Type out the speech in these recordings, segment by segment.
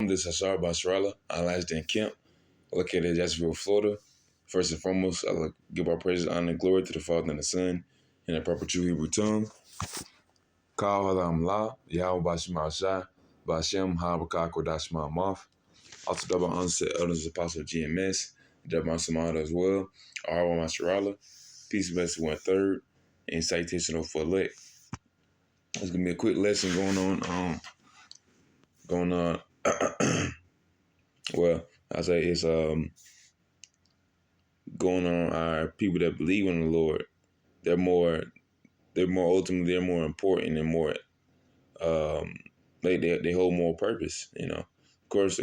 This is Ashar Basrala, Aladdin Kemp, located in Jacksonville, Florida. First and foremost, I like give our praises, honor, and glory to the Father and the Son, in the proper true Hebrew tongue. Kal Halam La, Yahweh Bashima Shai, Bashem Habakak Kodashma Moth. Also, double honor to elders apostle GMS, double honor Samada as well. Ahava Masharala, peace, blessing, 1/3, and citation for elect. It's gonna be a quick lesson going on. Going on. Well, I say it's going on our people that believe in the Lord. They're more important and more they hold more purpose, Of course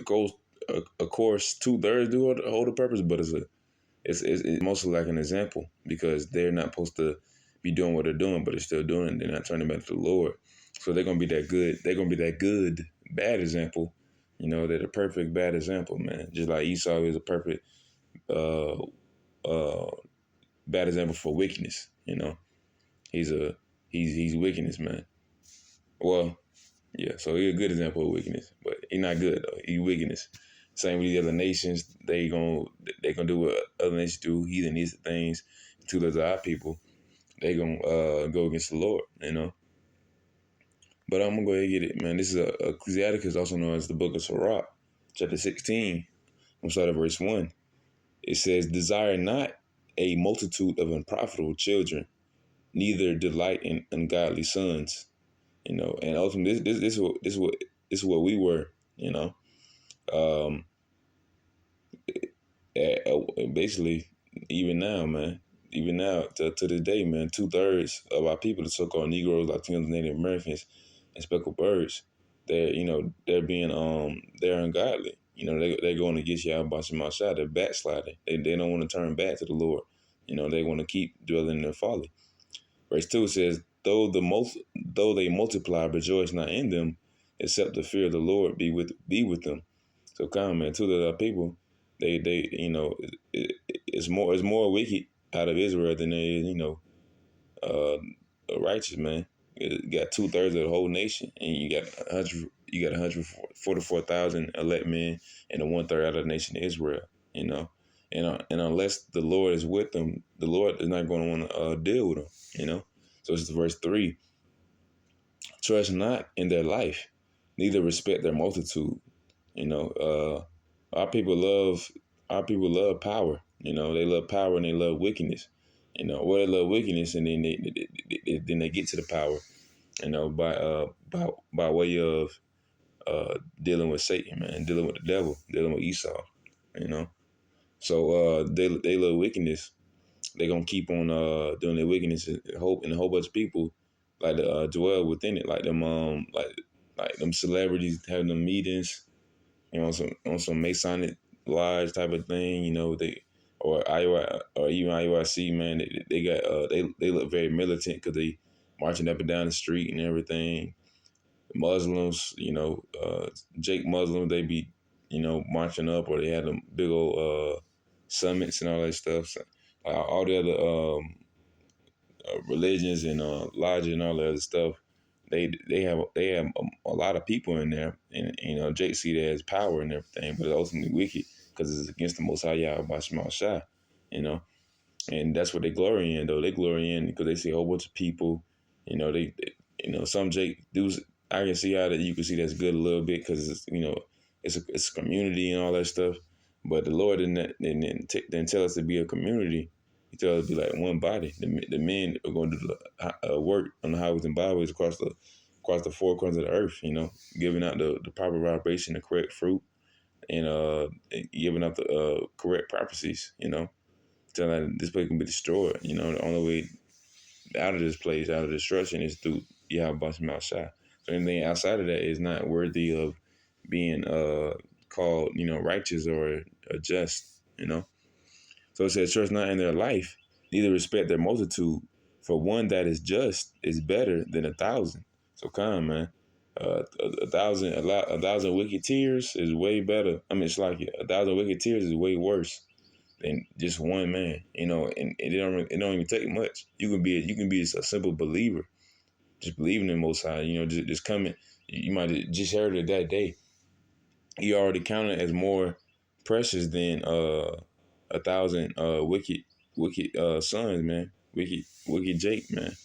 2/3 do hold a purpose, but it's mostly like an example because they're not supposed to be doing what they're doing, but they're still doing it. They're not turning back to the Lord. So they're gonna be that good. They're gonna be that good bad example. They're the perfect bad example, man. Just like Esau is a perfect uh uh bad example for wickedness. He's wickedness, man. Well, yeah, so he's a good example of wickedness, but he's not good though. He wickedness. Same with the other nations. They gonna do what other nations do, heathenistic things. To those our people, they gonna go against the Lord. But I'm gonna go ahead and get it, man. This is Ecclesiasticus, also known as the Book of Sirach, chapter 16. I'm starting at verse 1. It says, "Desire not a multitude of unprofitable children, neither delight in ungodly sons." And ultimately, this is what we were. Um, Basically, even now, man, even now to this day, man, 2/3 of our people, the so-called Negroes, Latinos, Native Americans, and speckled birds, they're being they're ungodly. They're going against Yahweh Shai. They're backsliding. They don't want to turn back to the Lord. They want to keep dwelling in their folly. Verse 2 says, though they multiply, rejoice not in them, except the fear of the Lord be with them. So come, man, two of the people, it's more wicked out of Israel than there is, uh, righteous, man. You got 2/3 of the whole nation, and you got 144,000 elect men, and the 1/3 out of the nation of Israel. And unless the Lord is with them, the Lord is not going to want to deal with them. So it's verse 3. Trust not in their life, neither respect their multitude. Our people love power. They love power and they love wickedness. They love wickedness, and then they get to the power. By way of dealing with Satan, man, dealing with the devil, dealing with Esau. So they love wickedness. They gonna keep on doing their wickedness and a whole bunch of people like to dwell within it, like them celebrities having them meetings, on some Masonic lodge type of thing, or IUI or even IUIC, man. They got they look very militant because they marching up and down the street and everything. Muslims, Jake Muslims, they be marching up, or they had them big old summits and all that stuff. So, all the other religions and lodges and all that other stuff, they have a lot of people in there, and Jake see that as power and everything, but it's ultimately wicked because it's against the Most High Yahweh Shema Shai, and that's what they glory in, though. They glory in because they see a whole bunch of people, some Jake dudes. I can see how that you can see that's good a little bit because it's a community and all that stuff, but the Lord didn't tell us to be a community. He tells us to be like one body. The men are going to do the work on the highways and byways across the four corners of the earth. Giving out the proper vibration, the correct fruit, and giving out the correct prophecies. Telling that this place can be destroyed. The only way out of this place, out of destruction, is through Yahweh Shema Shai. So anything outside of that is not worthy of being called, righteous or just. So it says, trust not in their life, neither respect their multitude. For one that is just is better than 1,000. So come, man. A thousand wicked tears is way better. I mean, it's like 1,000 wicked tears is way worse than just one man. And it don't even take much. You can be a simple believer, just believing in the Most High. Just coming. You might have just heard it that day. he already counted as more precious than 1,000 wicked sons, man. Wicked Jake, man.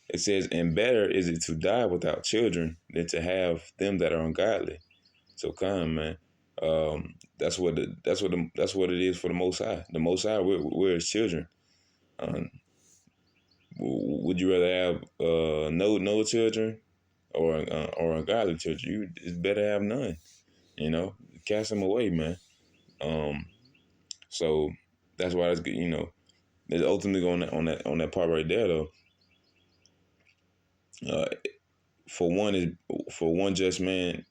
It says, and better is it to die without children than to have them that are ungodly. So come, man. That's what it is for the Most High. The Most High, we're his children. Um, would you rather have no children or ungodly children? It's better have none. You know, cast them away, man. Um, so that's why it's good. You know, it's ultimately on that part right there though. Uh, for one is for one just man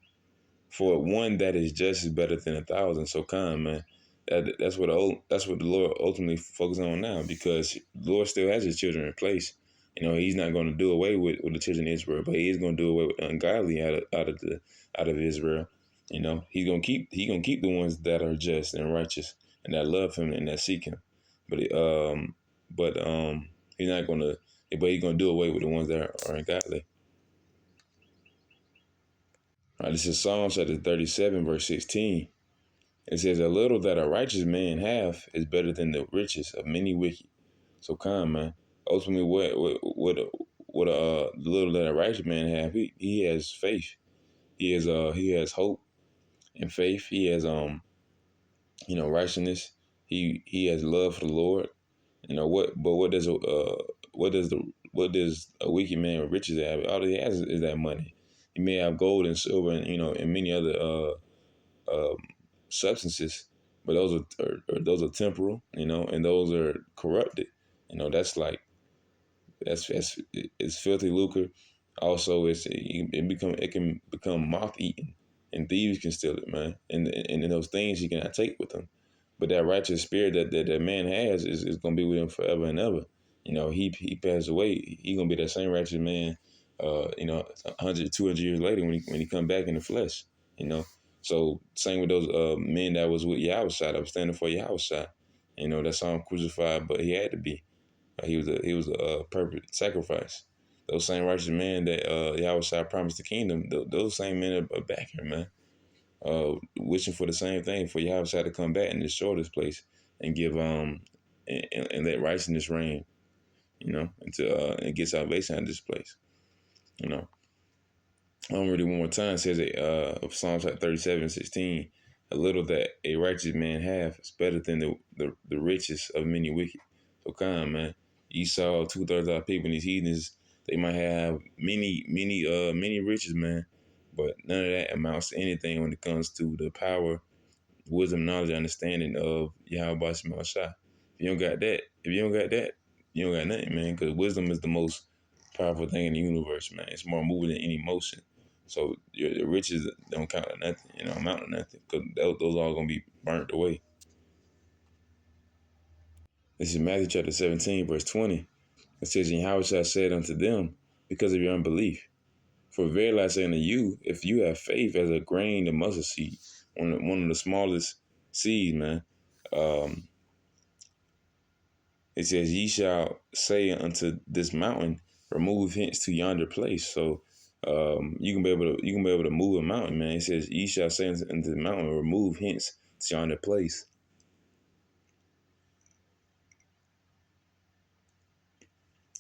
for one that is just is better than 1,000. So kind man, that's what the Lord ultimately focuses on now because the Lord still has his children in place. You know, he's not going to do away with the children of Israel, but he is going to do away with ungodly out of Israel. You know, he gonna keep the ones that are just and righteous and that love him and that seek him. But he's not gonna but he's gonna do away with the ones that are ungodly. All right, this is Psalms chapter 37, verse 16. It says, a little that a righteous man have is better than the riches of many wicked. So come, man. Ultimately, what the little that a righteous man have, he has faith. He has hope and faith. He has righteousness. He has love for the Lord. You know what? But what does a wicked man with riches have? All he has is that money. He may have gold and silver and and many other um, substances, but those are temporal, and those are corrupted. That's like that's it's filthy lucre. Also, it can become moth eaten, and thieves can steal it, man. And those things you cannot take with them. But that righteous spirit that man has is gonna be with him forever and ever. He passed away. He gonna be that same righteous man. 100, 200 years later when he come back in the flesh. You know. So same with those men that was with Yahweh that was standing for Yahweh. That saw him crucified, but he had to be. He was a perfect sacrifice. Those same righteous men that Yahweh promised the kingdom, those same men are back here, man. Wishing for the same thing for Yahweh to come back and destroy this place and give and let righteousness reign, and get salvation out of this place. You know. I'm read it one more time. It says of Psalms like 37:16, a little that a righteous man have is better than the riches of many wicked. So come, man. Esau, 2/3 of our people, these heathens, they might have many riches, man. But none of that amounts to anything when it comes to the power, wisdom, knowledge, understanding of Yahweh Shema Shah. If you don't got that, you don't got nothing, man. Because wisdom is the most powerful thing in the universe, man. It's more moving than any motion. So your riches don't count to nothing, amount to nothing. Because those are all gonna be burnt away. This is Matthew chapter 17, verse 20. It says, and Yahweh shall said unto them, because of your unbelief. For verily I say unto you, if you have faith as a grain of mustard seed, one of the smallest seeds, man, um, it says, ye shall say unto this mountain, remove hence to yonder place. So you can be able to move a mountain, man. It says, ye shall say unto the mountain, remove hence to yonder place.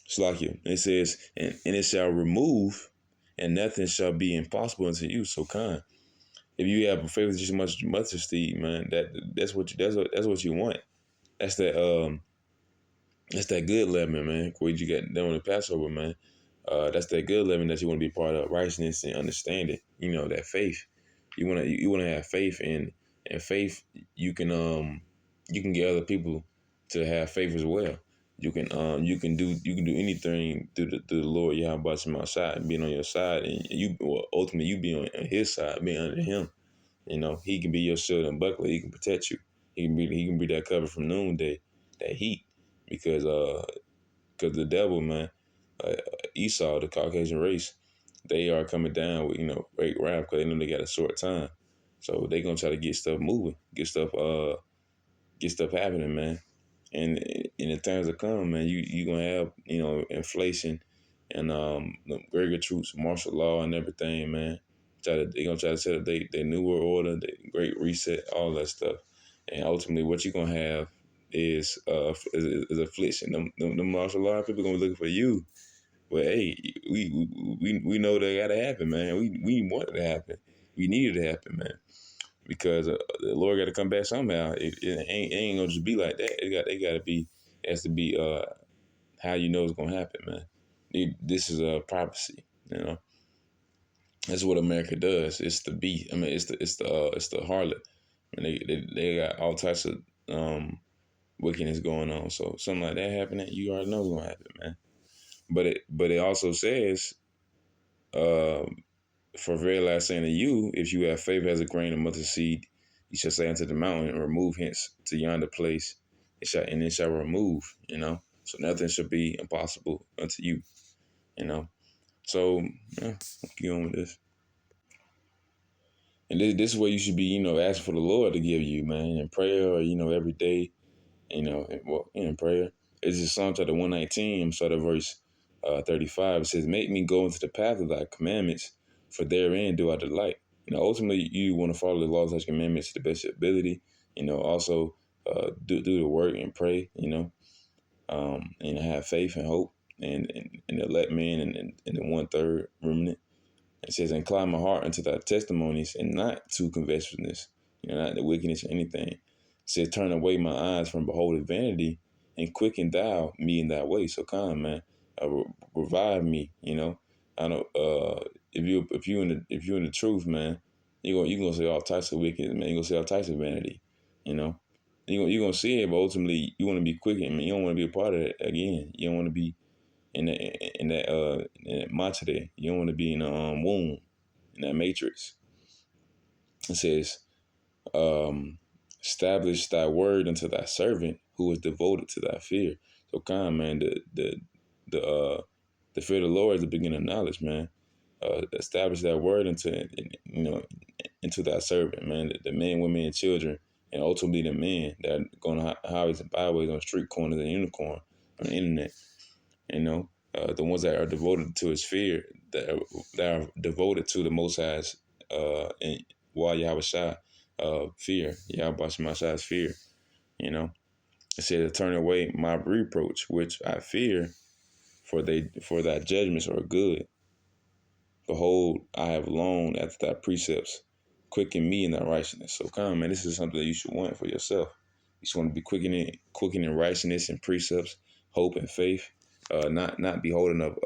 Slakia. It says, and it shall remove, and nothing shall be impossible unto you. So kind. If you have a faith with just much mustard seed, man, that's what you want. That's that that's that good leaven, man. What you got done with the Passover, man. That's that good leaven that you want to be part of, righteousness and understanding. That faith. You wanna have faith and faith. You can get other people to have faith as well. You can do anything through the Lord Yahweh Shai being on your side, and ultimately you be on His side, being under Him. He can be your shield and buckler. He can protect you. He can be that cover from noonday, that heat, because the devil, man, uh, Esau, the Caucasian race, they are coming down with great wrath because they know they got a short time, so they gonna try to get stuff moving, get stuff happening, man. And in the times to come, man, you gonna have inflation and the greater troops, martial law, and everything, man. They gonna try to set up their new world order, the great reset, all that stuff. And ultimately, what you're gonna have is affliction. Them martial law people gonna be looking for you. But hey, we know that gotta happen, man. We want it to happen. We need it to happen, man. Because the Lord got to come back somehow. It ain't gonna just be like that. It got to be. It has to be how you know it's gonna happen, man. This is a prophecy. You know, that's what America does. It's the beast. I mean, it's the harlot. And they got all types of wickedness going on. So something like that happening, you already know it's gonna happen, man. But it also says, uh, for very last saying to you, if you have faith as a grain of mustard seed, you shall say unto the mountain, and remove hence to yonder place, it shall remove. You know, so nothing shall be impossible unto you. You know, so yeah, keep on with this. And this is where you should be, asking for the Lord to give you, man, in prayer or, every day, in prayer. It's just Psalm chapter 119, start at verse 35. It says, make me go into the path of thy commandments, for therein do I delight. Ultimately, you want to follow the laws and commandments to the best of your ability. Also do the work and pray, and have faith and hope and elect men and the 1/3 remnant. It says, incline my heart unto thy testimonies and not to covetousness, not the wickedness or anything. It says, turn away my eyes from beholding vanity and quicken thou me in thy way. So come, man, revive me. I know if you in the truth, man, you gonna see all types of wickedness, man. You gonna see all types of vanity. You know, you gonna see it, but ultimately you want to be quickened, man. You don't want to be a part of it again. You don't want to be in that machete. You don't want to be in the womb, in that matrix. It says, establish thy word unto thy servant who is devoted to thy fear. So kind, man, the fear of the Lord is the beginning of knowledge, man. Establish that word into thy servant, man. The men, women, and children, and ultimately the men that are going to highways and byways, on street corners and unicorn on the internet. The ones that are devoted to his fear, that are devoted to the Most High's and Wa Yahweh Shai fear, Yahweh Shai's fear. It says to turn away my reproach, which I fear, for thy judgments are good. Behold, I have longed after thy precepts. Quicken me in thy righteousness. So come, man, this is something that you should want for yourself. You should want to be quickening righteousness and precepts, hope and faith. Not beholding of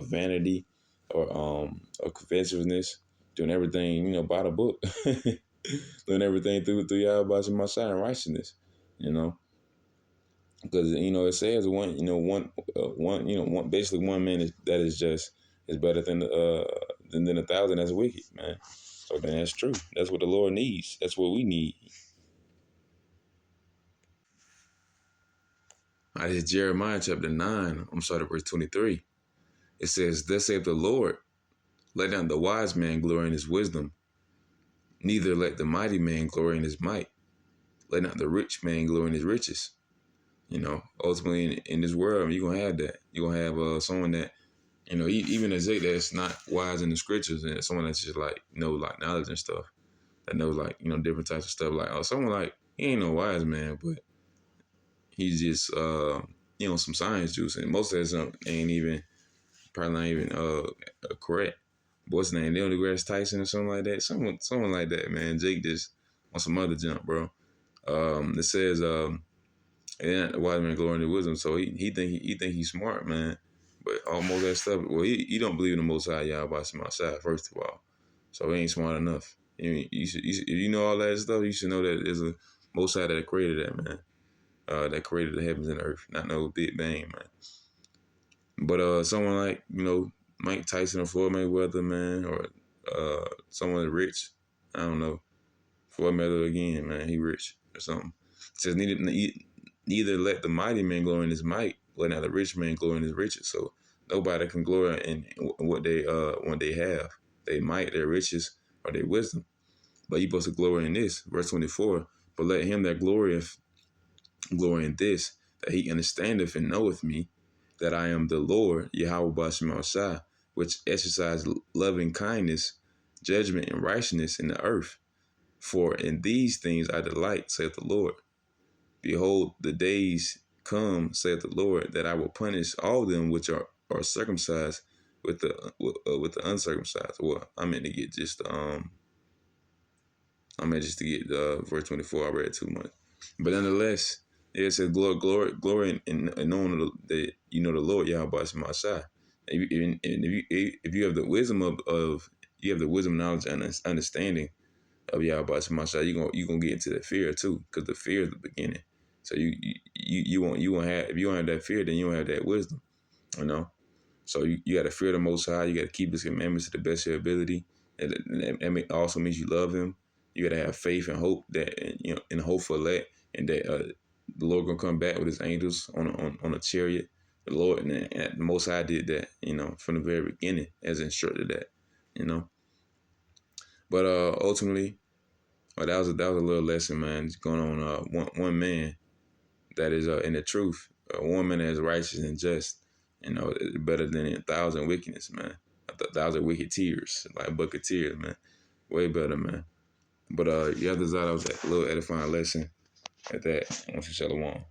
vanity or covetousness, doing everything, by the book. Doing everything through Yahweh my side and righteousness, because it says basically one man that is just is better than 1,000 that's wicked, man. So then that's true. That's what the Lord needs. That's what we need. All right, it's Jeremiah chapter 9. I'm sorry, verse 23. It says, thus saith the Lord, let not the wise man glory in his wisdom, neither let the mighty man glory in his might. Let not the rich man glory in his riches. Ultimately in this world, you're going to have that. You're going to have someone that, even a Zay that's not wise in the scriptures, and someone that's just like, like knowledge and stuff, that knows like, different types of stuff. Like, someone like, he ain't no wise man, but he's just, some science juice. And most of that stuff probably not even correct. But what's his name? Neil deGrasse Tyson or something like that. Someone like that, man. Jake just on some other jump, bro. It says, and the wise man glory in the wisdom. So he think he's smart, man. But almost that stuff. Well, he don't believe in the Most High Yahweh Shai, first of all. So he ain't smart enough. You should, if you know all that stuff, you should know that there's a Most High that created that, man. That created the heavens and earth, not no Big Bang, man. But someone like Mike Tyson or Floyd Mayweather, man, or someone rich, I don't know. Floyd Mayweather again, man, he rich or something. It says neither let the mighty man glory in his might, let not the rich man glory in his riches. So nobody can glory in what they have. They might, their riches, or their wisdom. But you supposed to glory in this. Verse 24. But let him that glorieth glory in this, that he understandeth and knoweth me, that I am the Lord, Yahweh Bashim Shai, which exercise loving kindness, judgment, and righteousness in the earth. For in these things I delight, saith the Lord. Behold, the days come, saith the Lord, that I will punish all them which are circumcised with the uncircumcised. Well, I meant to get just just to get verse 24. I read too much, but nonetheless, it says glory in knowing that you know the Lord Yahweh Shemashai. If you have the wisdom of you have the wisdom, knowledge, and understanding of Yahweh Shemashai, you gonna get into the fear too, because the fear is the beginning. So you won't have, if you don't have that fear, then you don't have that wisdom, you know. So you got to fear the Most High. You got to keep His commandments to the best of your ability. And that also means you love Him. You got to have faith and hope that, you know, and hope for that, and that the Lord gonna come back with His angels on a chariot. The Lord and the Most High did that, you know, from the very beginning, as instructed that, you know. But ultimately, that was a little lesson, man. It's going on one man that is in the truth, a woman that is righteous and just, you know, better than 1,000 wickedness, man. 1,000 wicked tears, like a bucket of tears, man. Way better, man. But yeah, that was a little edifying lesson at that. I want to shalom.